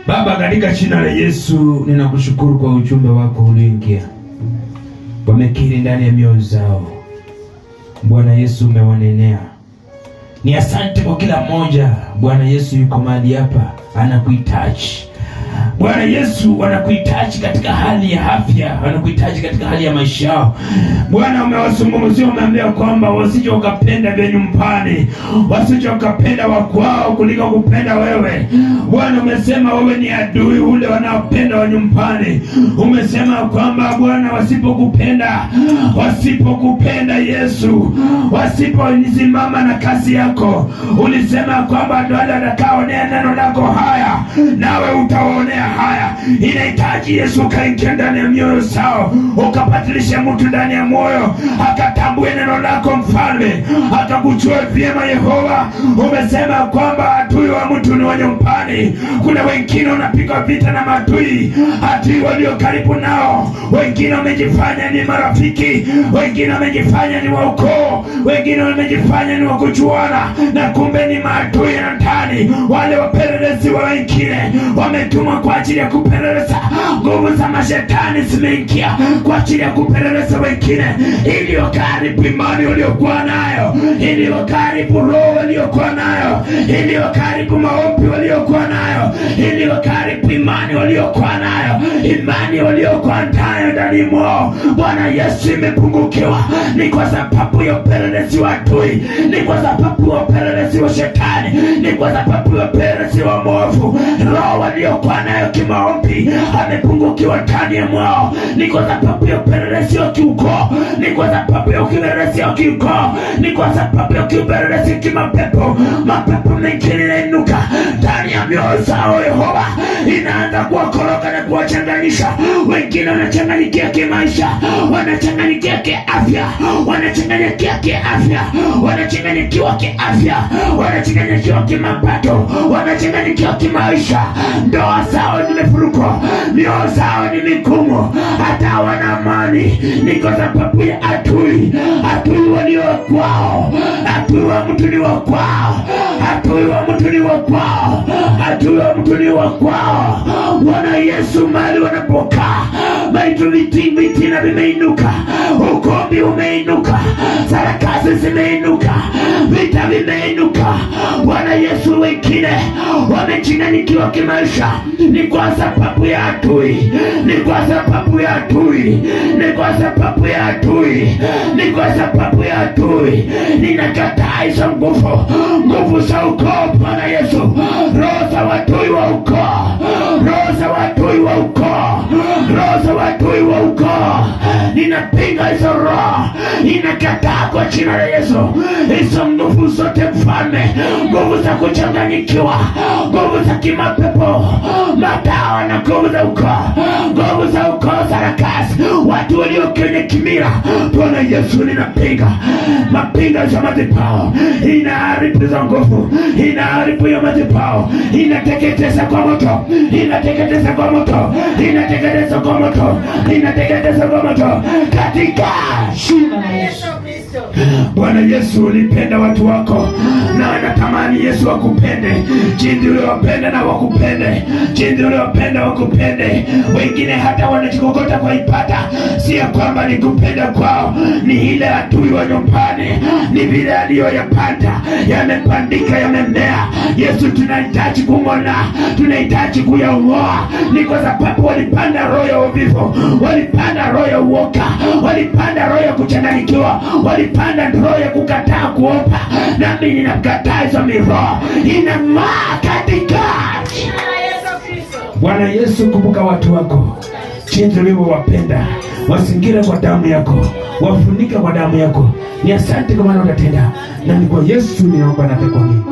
Baba, katika jina la Yesu ninakushukuru kwa ujumbe wako ulioingia. Wamekiri ndani ya mioyo zao. Bwana Yesu umewanenea. Ni asante kwa kila mmoja. Bwana Yesu yuko mahali hapa anakuhitaji. Bwana Yesu anakuhitaji katika hali ya afya, anakuhitaji katika hali ya maisha yao. Bwana umewazungumzia, umeambia kwamba wasije ukapenda vya nyumbani, wasije ukapenda wa kwao kuliko kupenda wewe. Bwana umesema wewe ni adui ule wanaopenda wa nyumbani. Umesema kwamba Bwana wasipokupenda Yesu, wasiposimama na kazi yako, ulisema kwamba ndio wale watakaoonea neno lako haya, nawe utaonea haya. Inahitaji Yesu kaingia ndani ya mioyo zao, ukapatilishe mtu ndani ya moyo, akatambue neno lako Mfalme, akakujua vyema Yehova. Umesema kwamba adui wa mtu ni wa nyumbani. Kuna wengine wanapiga vita na maadui, adui walio karibu nao. Wengine wamejifanya ni marafiki, wengine wamejifanya ni wa ukoo, wengine wamejifanya ni wa kujuana, na kumbe ni maadui ya ndani. Wale wapelelezi wa wengine wametumwa kwa ajili ya kupeleleza. Nguvu za mashetani zimeingia kwa ajili ya kupeleleza wengine, ili wakaribu imani waliokuwa nayo, ili wakaribu roho waliokuwa nayo, ili wakaribu maombi waliokuwa nayo, ili wakaribu imani waliokuwa nayo, imani waliokuwa nayo ndani mwao. Bwana Yesu imepungukiwa, ni kwa sababu ya upelelezi wa adui, ni kwa sababu ya upelelezi wa shetani, ni kwa sababu ya upelelezi wa mwovu. Roho waliokuwa nayo kimaombi amepungukiwa ndani ya mwao, ni kwa sababu ya upelelezi wa kiukoo, ni kwa sababu ya upelelezi wa kiukoo, ni kwa sababu ya upelelezi kimapepo. Mapepo mengine inainuka ndani ya mioyo zao Yehova, inaanza kuwakoroga na kuwachanganyisha. Wengine wanachanganyikia kimaisha, wanachanganyikia kiafya, wanachanganyikia kiafya, wanachanganyikiwa kiafya, wanachanganyikiwa kimapato, wanachanganyikiwa kimaisha. Ndoa zao zimefurukwa, mioyo zao ni migumu, hata wana amani. Ni kwa sababu ya adui, adui walio kwao. Adui wa mtu ni wa kwao, adui wa mtu ni wa kwao, adui wa mtu ni wa kwao. Bwana Yesu, mali wanapokaa maitu vitina vimeinuka, ukombi umeinuka, sarakasi zimeinuka, vita vimeinuka. Bwana Yesu, wengine wamechanganyikiwa kimaisha, ni kwa sababu ya adui, ni kwa sababu ya adui, ni kwa sababu ya adui, ni kwa sababu ya adui. Ninakataa hizo nguvu za ukoo. Bwana Yesu, roho za adui wa ukoo, roho za adui wa ukoo, roho za adui wa ukoo, ninapinga hizo roho, ninakataa kwa jina la Yesu hizo nguvu zote Mfalme, nguvu za kuchanganyikiwa, nguvu za kimapepo, madawa na nguvu za ukoo, nguvu za ukoo, sarakasi, watu walio kwenye kimila. Bwana Yesu, ninapinga mapinga za madhabahu, inaharibu za nguvu, inaharibu ya madhabahu, inateketeza kwa moto, inateketeza kwa moto, inateketeza kwa moto, inateketeza kwa moto katika jina la Yesu Kristo. Bwana Yesu, ulipenda watu wako na anatamani Yesu akupende jinsi uliwapenda na wakupende, jinsi uliwapenda wakupende. Wengine hata wanajikokota kwa ipata, si ya kwamba ni kupenda kwao, ni ile adui wa nyumbani, ni vile aliyoyapanda, yamepandika, yamemea. Yesu, tunahitaji kumwona, tunahitaji kuyaoa. Ni kwa sababu walipanda roho ya uvivu, walipanda roho ya uoga, walipanda roho ya kuchanganyikiwa, walipanda roho ya kukataa kuomba. Nami ninakataa hizo miroho, inang'aa katika jina la Yesu Kristo. Bwana Yesu, kumbuka watu wako jinsi ulivyowapenda, wasingira kwa damu yako, wafunika kwa damu yako. Ni asante kwa maana unatenda, na ni kwa Yesu ninaomba na kuamini.